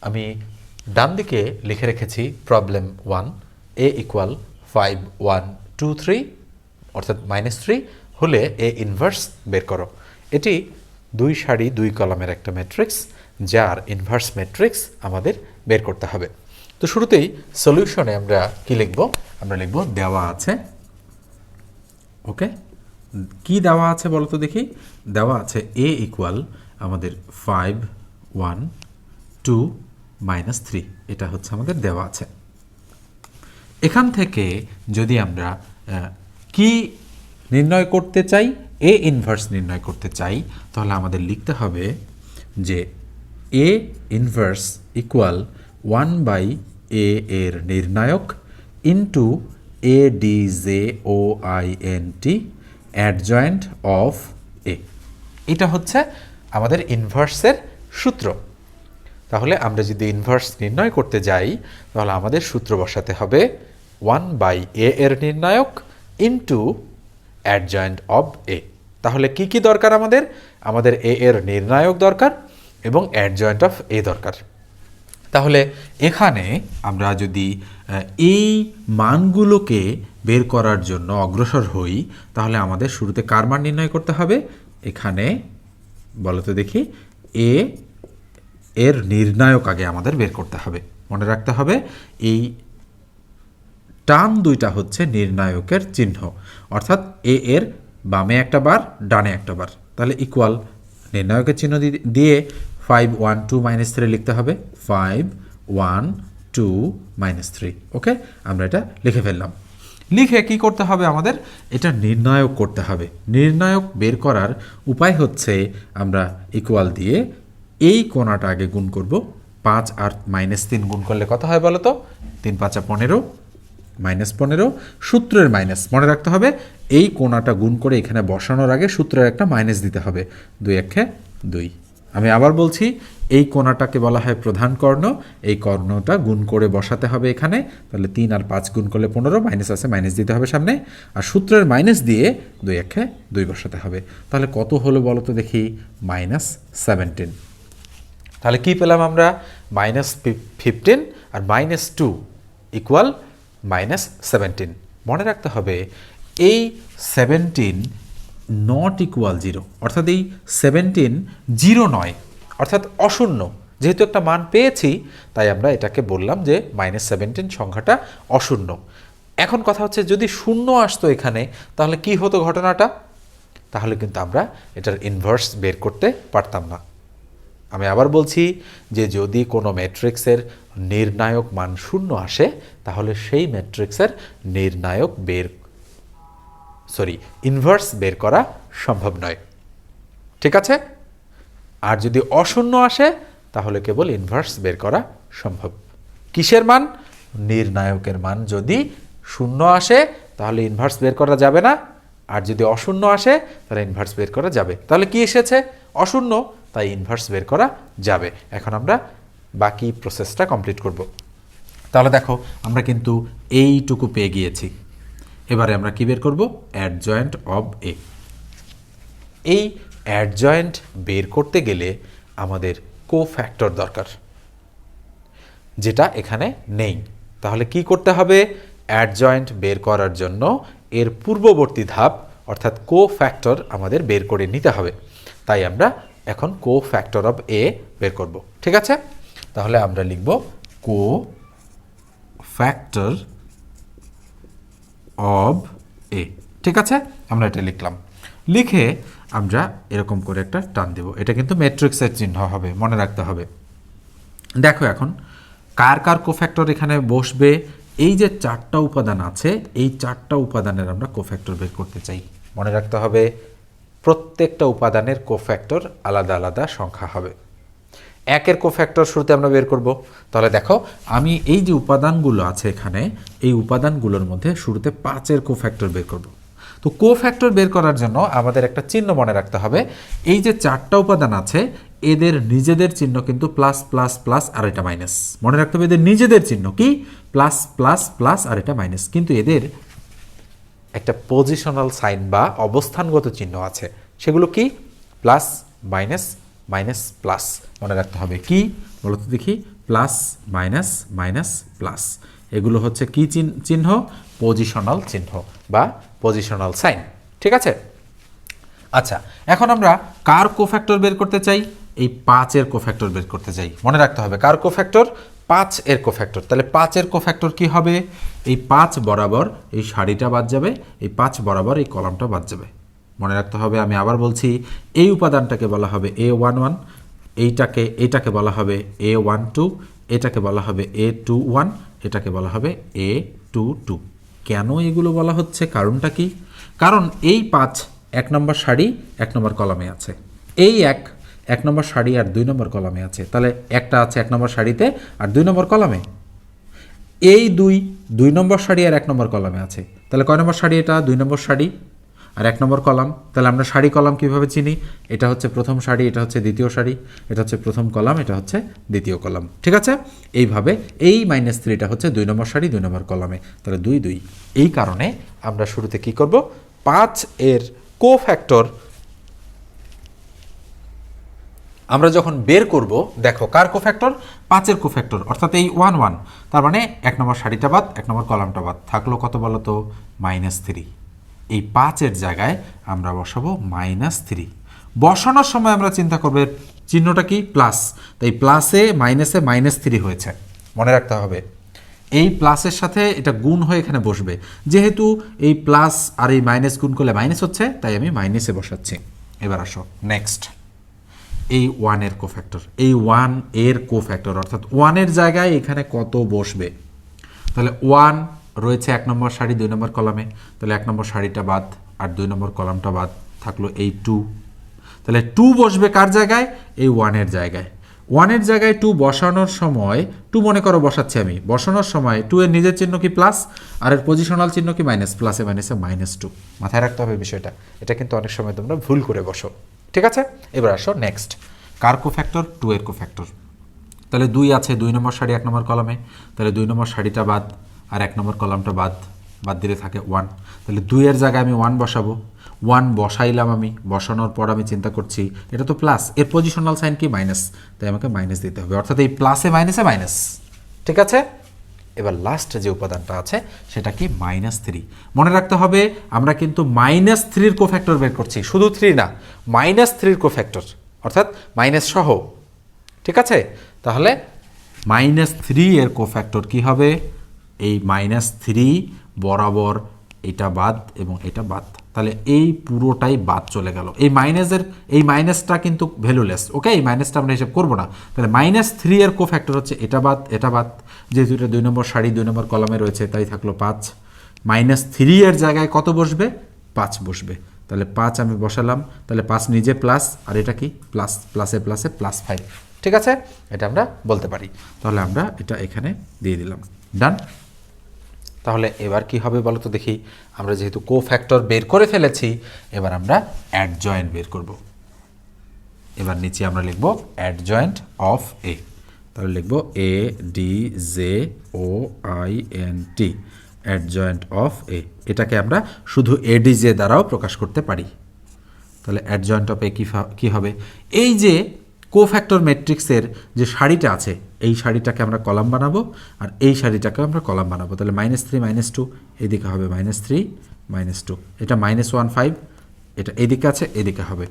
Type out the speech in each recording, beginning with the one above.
আমি ডান দিকে লিখে রেখেছি প্রবলেম 1 a ইকুয়াল 5 1 2 3 অর্থাৎ -3 হলে a ইনভার্স বের করো। এটি 2 সারি 2 কলামের একটা ম্যাট্রিক্স, যার ইনভার্স ম্যাট্রিক্স আমাদের বের করতে হবে। তো শুরুতেই সলিউশনে আমরা কি লিখব? আমরা লিখব দেওয়া আছে, ওকে, কি দেওয়া আছে বলো তো দেখি। দেওয়া আছে a ইকুয়াল আমাদের 5 1 2 -3, এটা হচ্ছে আমাদের দেওয়া আছে। এখান থেকে যদি আমরা কি নির্ণয় করতে চাই, a ইনভার্স নির্ণয় করতে চাই, তাহলে আমাদের লিখতে হবে যে a ইনভার্স ইকুয়াল 1/a এর নির্ণায়ক into ADJOINT adjoint of a। এটা হচ্ছে আমাদের ইনভার্সের সূত্র। তাহলে আমরা যদি ইনভার্স নির্ণয় করতে যাই, তাহলে আমাদের সূত্র বসাতে হবে 1/a এর নির্ণায়ক ইন্টু অ্যাডজয়েন্ট অফ a। তাহলে কি কি দরকার আমাদের? আমাদের a এর নির্ণায়ক দরকার এবং অ্যাডজয়েন্ট অফ a দরকার। তাহলে এখানে আমরা যদি এই মানগুলোকে বের করার জন্য অগ্রসর হই, তাহলে আমাদের শুরুতে কার মান নির্ণয় করতে হবে? এখানে বলো তো দেখি, a এর নির্ণায়ক আগে আমাদের বের করতে হবে। মনে রাখতে হবে এই টান দুইটা হচ্ছে নির্ণায়কের চিহ্ন, অর্থাৎ a এর বামে একটা বার, ডানে একটা বার। তাহলে ইকুয়াল নির্ণায়কের চিহ্ন দিয়ে 5 1 2 -3 লিখতে হবে। 5 1 2 -3, ওকে, আমরা এটা লিখে ফেললাম। লিখে কি করতে হবে আমাদের? এটা নির্ণায়ক করতে হবে। নির্ণায়ক বের করার উপায় হচ্ছে আমরা ইকুয়াল দিয়ে এই কোণাটা আগে গুণ করব। 5 আর -3 গুণ করলে কত হয় বলো তো? 3 5 15, -15, সূত্রের মাইনাস মনে রাখতে হবে। এই কোণাটা গুণ করে এখানে বসানোর আগে সূত্রের একটা মাইনাস দিতে হবে। 2 1 2। আমি আবার বলছি, এই কোণাটাকে বলা হয় প্রধান কর্ণ। এই কর্ণটা গুণ করে বসাতে হবে এখানে। তাহলে 3 আর 5 গুণ করলে 15, মাইনাস আছে, মাইনাস দিতে হবে সামনে, আর সূত্রের মাইনাস দিয়ে 2 1 2 বসাতে হবে। তাহলে কত হলো বলো তো দেখি? -17। তাহলে কি পেলাম আমরা? -15 আর -2 ইকুয়াল -17। মনে রাখতে হবে এই 17 নট ইকুয়াল 0, অর্থাৎ এই 17 0 নয়, অর্থাৎ অশূন্য। যেহেতু একটা মান পেয়েছি, তাই আমরা এটাকে বললাম যে -17 সংখ্যাটা অশূন্য। এখন কথা হচ্ছে, যদি শূন্য আসতো এখানে, তাহলে কি হতো ঘটনাটা? তাহলে কিন্তু আমরা এটার ইনভার্স বের করতে পারতাম না। আমি আবার বলছি যে যদি কোনো ম্যাট্রিক্সের নির্ণায়ক মান 0 আসে, তাহলে সেই ম্যাট্রিক্সের ইনভার্স বের করা সম্ভব নয়। ঠিক আছে? আর যদি অশূন্য আসে, তাহলে কেবল ইনভার্স বের করা সম্ভব। কিসের মান? নির্ণায়কের মান যদি 0 আসে, তাহলে ইনভার্স বের করা যাবে না, আর যদি অশূন্য আসে, তাহলে ইনভার্স বের করা যাবে। তাহলে কি এসেছে? অশূন্য, তাই ইনভার্স বের করা যাবে। এখন আমরা বাকি প্রসেসটা কমপ্লিট করব। তাহলে দেখো, আমরা কিন্তু এইটুকু পেয়ে গিয়েছি। এবারে আমরা কি বের করব? Adjoint of a। এই অ্যাডজয়েন্ট বের করতে গেলে আমাদের কোফ্যাক্টর দরকার, যেটা এখানে নেই। তাহলে কি করতে হবে? অ্যাডজয়েন্ট বের করার জন্য এর পূর্ববর্তী ধাপ, অর্থাৎ কোফ্যাক্টর আমাদের বের করে নিতে হবে। তাই আমরা এখন কোফ্যাক্টর অফ a বের করব। ঠিক আছে? তাহলে আমরা লিখব কোফ্যাক্টর অফ a। ঠিক আছে? আমরা এটা লিখলাম। লিখে আমরা এরকম করে একটা টান দেব। এটা কিন্তু ম্যাট্রিক্সের চিহ্ন হবে, মনে রাখতে হবে। দেখো এখন কার কার কোফ্যাক্টর এখানে বসবে? এই যে 4টা উপাদান আছে, এই 4টা উপাদানের আমরা কোফ্যাক্টর বের করতে চাই। মনে রাখতে হবে প্রত্যেকটা উপাদানের কোফ্যাক্টর আলাদা আলাদা সংখ্যা হবে। 1-এর কোফ্যাক্টর শুরুতে আমরা বের করব। তাহলে দেখো, আমি এই যে উপাদানগুলো আছে এখানে, এই উপাদানগুলোর মধ্যে শুরুতে 5-এর কোফ্যাক্টর বের করব। তো কোফ্যাক্টর বের করার জন্য আমাদের একটা চিহ্ন মনে রাখতে হবে। এই যে 4টা উপাদান আছে, এদের নিজেদের চিহ্ন কিন্তু প্লাস প্লাস প্লাস আর এটা মাইনাস। মনে রাখতে হবে এদের নিজেদের চিহ্ন কি? প্লাস প্লাস প্লাস আর এটা মাইনাস। কিন্তু এদের একটা পজিশনাল সাইন বা অবস্থানগত চিহ্ন আছে। সেগুলো কি? Plus minus minus plus. মনে রাখতে হবে কি বলতো দেখি? প্লাস মাইনাস মাইনাস প্লাস, এগুলো হচ্ছে কি চিহ্ন? পজিশনাল চিহ্ন বা পজিশনাল সাইন। ঠিক আছে? আচ্ছা, এখন আমরা কার কোফ্যাক্টর বের করতে চাই? এই 5 এর কোফ্যাক্টর বের করতে চাই। মনে রাখতে হবে কার কোফ্যাক্টর? 5 এর কোফ্যাক্টর। তাহলে 5 এর কোফ্যাক্টর কি হবে? এই 5 বরাবর এই সারিটা বাদ যাবে, এই 5 বরাবর এই কলামটা বাদ যাবে। মনে রাখতে হবে, আমি আবার বলছি, এই উপাদানটাকে বলা হবে A11, এইটাকে বলা হবে A12, এটাকে বলা হবে A21, এটাকে বলা হবে A22। কেন এগুলো বলা হচ্ছে? কারণটা কি? কারণ এই 5 1 নম্বর সারি 1 নম্বর কলামে আছে, এই 1 নম্বর সারি আর 2 নম্বর কলামে আছে। তাহলে একটা আছে 1 নম্বর সারিতে আর 2 নম্বর কলামে, এই 2 নম্বর সারি আর 1 নম্বর কলামে আছে। তাহলে কয় নম্বর সারি? এটা 2 নম্বর সারি আর 1 নম্বর কলাম। তাহলে আমরা সারি কলাম কিভাবে চিনি? এটা হচ্ছে প্রথম সারি, এটা হচ্ছে দ্বিতীয় সারি, এটা হচ্ছে প্রথম কলাম, এটা হচ্ছে দ্বিতীয় কলাম। ঠিক আছে? এইভাবে এই -3টা হচ্ছে 2 নম্বর সারি 2 নম্বর কলামে। তাহলে 2 2। এই কারণে আমরা শুরুতে কি করব? 5 এর কোফ্যাক্টর আমরা যখন বের করব, দেখো কার কোফ্যাক্টর? 5 এর কোফ্যাক্টর, অর্থাৎ এই 1 1। তার মানে 1 নম্বর সারিটা বাদ, 1 নম্বর কলামটা বাদ, থাকলো কত বলো তো? -3। এই 5 এর জায়গায় আমরা বসাবো -3। বসানোর সময় আমরা চিন্তা করবে চিহ্নটা কি? প্লাস। তাই প্লাসে মাইনাসে -3 হয়েছে, মনে রাখতে হবে। এই প্লাসের সাথে এটা গুণ হয়ে এখানে বসবে। যেহেতু এই প্লাস আর এই মাইনাস গুণ করলে মাইনাস হচ্ছে, তাই আমি মাইনাসে বসাচ্ছি। এবার আসো নেক্সট, এই 1 এর কোফ্যাক্টর, এই 1 এর কোফ্যাক্টর অর্থাৎ 1 এর জায়গায় এখানে কত বসবে? তাহলে 1 রয়েছে 1 নম্বর সারি 2 নম্বর কলামে, তাহলে 1 নম্বর সারিটা বাদ আর 2 নম্বর কলামটা বাদ, থাকলো এই 2। তাহলে 2 বসবে কার জায়গায়? এই 1 এর জায়গায়। 1 এর জায়গায় 2 বসানোর সময়, 2 মনে করো বসাচ্ছি আমি, বসানোর সময় 2 এর নিজের চিহ্ন কি? প্লাস, আর এর পজিশনাল চিহ্ন কি? মাইনাস। প্লাসে মাইনাসে -2। মাথায় রাখতে হবে বিষয়টা, এটা কিন্তু অনেক সময় তোমরা ভুল করে বসো। ঠিক আছে? এবার আসো নেক্সট, কার কোফ্যাক্টর? 2 এর কোফ্যাক্টর। তাহলে 2 আছে 2 নম্বর সারি 1 নম্বর কলামে, তাহলে 2 নম্বর সারিটা বাদ আর 1 নম্বর কলামটা বাদ দিলে থাকে 1। তাহলে 2 এর জায়গায় আমি 1 বসাবো। 1 বসাইলাম আমি, বসানোর পর আমি চিন্তা করছি এটা তো প্লাস, এর পজিশনাল সাইন কি? মাইনাস, তাই আমাকে মাইনাস দিতে হবে, অর্থাৎ এই প্লাসে মাইনাসে মাইনাস। ঠিক আছে? এবার লাস্ট যে উপাদানটা আছে সেটা কি? -3। মনে রাখতে হবে আমরা কিন্তু -3 এর কোফ্যাক্টর বের করছি, শুধু 3 না, -3 এর কোফ্যাক্টর, অর্থাৎ মাইনাস সহ। ঠিক আছে? তাহলে -3 এর কোফ্যাক্টর কি হবে? এই -3 বরাবর এটা বাদ এবং এটা বাদ, তাহলে এই পুরোটাই বাদ চলে গেল। এই মাইনাসটা কিন্তু ভ্যালুলেস, ওকে? এই মাইনাসটা আমরা হিসাব করবো না। তাহলে -3 এর কোফ্যাক্টর হচ্ছে এটা বাদ এটা বাদ, যেহেতু এটা 2 নম্বর সারি 2 নম্বর কলামে রয়েছে, তাই থাকলো 5। -3 এর জায়গায় কত বসবে? 5 বসবে। তাহলে 5 আমি বসালাম, তাহলে 5 নিজে প্লাস আর এটা কি? প্লাস, প্লাসে প্লাসে +5। ঠিক আছে? এটা আমরা বলতে পারি। তাহলে আমরা এটা এখানে দিয়ে দিলাম, ডান। তাহলে এবার কি হবে বলো তো দেখি? আমরা যেহেতু কোফ্যাক্টর বের করে ফেলেছি, এবার আমরা অ্যাডজয়েন্ট বের করব। এবার নিচে আমরা লিখব অ্যাডজয়েন্ট অফ এ। তাহলে লিখব ADJOINT, অ্যাডজয়েন্ট অফ এ। এটাকে আমরা শুধু ADJ দ্বারাও প্রকাশ করতে পারি। তাহলে অ্যাডজয়েন্ট অফ এ কি হবে? এই যে কোফ্যাক্টর ম্যাট্রিক্সের যে সারিটা আছে, এই সারিটাকে আমরা কলাম বানাবো আর এই সারিটাকে আমরা কলাম বানাবো। তাহলে -3 -2, এইদিকে হবে -3 -2, এটা -1 5, এটা এইদিকে আছে, এইদিকে হবে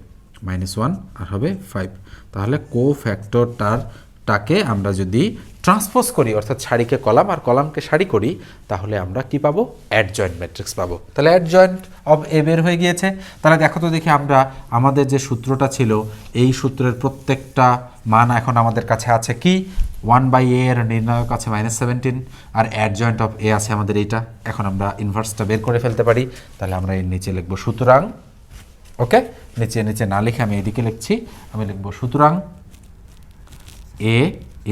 -1 আর হবে 5। তাহলে কোফ্যাক্টরটাকে আমরা যদি ট্রান্সপোজ করি, অর্থাৎ সারিকে কলাম আর কলামকে সারি করি, তাহলে আমরা কি পাবো? অ্যাডজয়েন্ট ম্যাট্রিক্স পাবো। তাহলে অ্যাডজয়েন্ট অফ এ বের হয়ে গিয়েছে। তাহলে দেখো তো দেখি, আমরা আমাদের যে সূত্রটা ছিল, এই সূত্রের প্রত্যেকটা মান এখন আমাদের কাছে আছে কি? 1/a এর নির্ণায়ক আছে -17 আর অ্যাডজয়েন্ট অফ এ আছে আমাদের এইটা। এখন আমরা ইনভার্সটা বের করে ফেলতে পারি। তাহলে আমরা এর নিচে লিখব সুতরাং, ওকে? নিচে না লিখে আমি এদিকে লিখছি, আমি লিখব সুতরাং A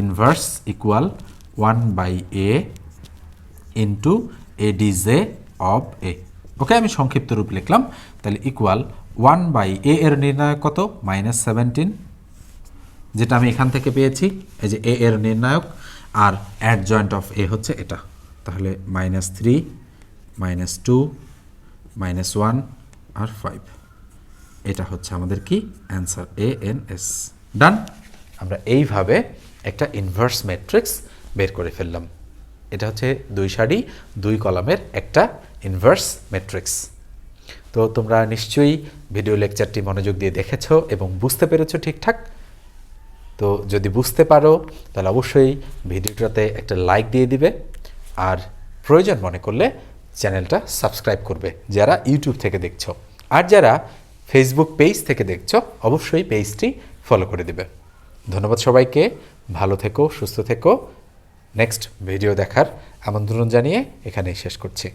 inverse equal 1/a into ADJ of A. Okay, আমি সংক্ষিপ্ত রূপ লিখলাম। তাহলে ইকুয়াল 1/a এর নির্ণায়ক কত? -17, যেটা আমি এখান থেকে পেয়েছি, এই যে a এর নির্ণায়ক, আর অ্যাডজয়েন্ট অফ এ হচ্ছে এটা। তাহলে -3 -2 -1 আর 5, এটা হচ্ছে আমাদের কি? Answer ANS। ডান। আমরা এইভাবে একটা ইনভার্স ম্যাট্রিক্স বের করে ফেললাম। এটা হচ্ছে 2 সারি 2 কলামের একটা ইনভার্স ম্যাট্রিক্স। তো তোমরা নিশ্চয়ই ভিডিও লেকচারটি মনোযোগ দিয়ে দেখেছো এবং বুঝতে পেরেছো ঠিকঠাক। তো যদি বুঝতে পারো তাহলে অবশ্যই ভিডিওটাতে একটা লাইক দিয়ে দিবে, আর প্রয়োজন মনে করলে চ্যানেলটা সাবস্ক্রাইব করবে যারা ইউটিউব থেকে দেখছো, আর যারা ফেসবুক পেজ থেকে দেখছো অবশ্যই পেজটি ফলো করে দিবে। ধন্যবাদ সবাইকে, ভালো থেকো, সুস্থ থেকো। নেক্সট ভিডিও দেখার আমন্ত্রণ জানিয়ে এখানেই শেষ করছি।